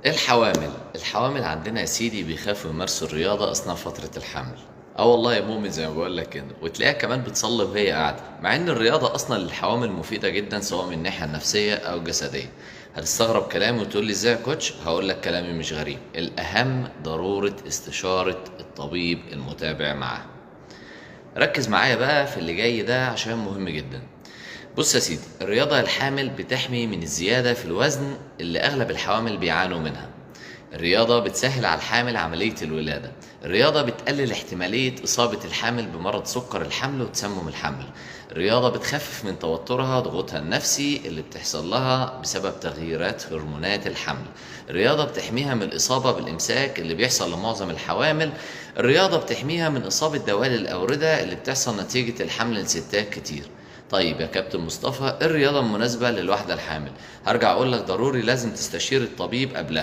الحوامل عندنا يا سيدي بيخافوا يمارسوا الرياضة أثناء فترة الحمل. والله يا مؤمن زي ما بقول لك كده، وتلاقيها كمان بتصلي وهي قاعدة، مع إن الرياضة أصلا للحوامل مفيدة جدا سواء من الناحية النفسية أو الجسدية. هتستغرب كلامي وتقول لي إزاي يا كوتش؟ هقول لك كلامي مش غريب، الأهم ضرورة استشارة الطبيب المتابع معاه. ركز معايا بقى في اللي جاي ده عشان مهم جدا. بص يا سيدي، الرياضة الحامل بتحمي من الزيادة في الوزن اللي أغلب الحوامل بيعانوا منها. الرياضة بتسهل على الحامل عملية الولادة. الرياضة بتقلل احتمالية إصابة الحامل بمرض سكر الحمل وتسمم الحمل. الرياضة بتخفف من توترها، ضغوطها النفسي اللي بتحصل لها بسبب تغييرات هرمونات الحمل. الرياضة بتحميها من الإصابة بالإمساك اللي بيحصل لمعظم الحوامل. الرياضة بتحميها من إصابة دوال الأوردة اللي بتحصل نتيجة الحمل لستات كتير. طيب يا كابتن مصطفى، الرياضة المناسبة للواحدة الحامل؟ هرجع أقول لك ضروري لازم تستشير الطبيب قبلها.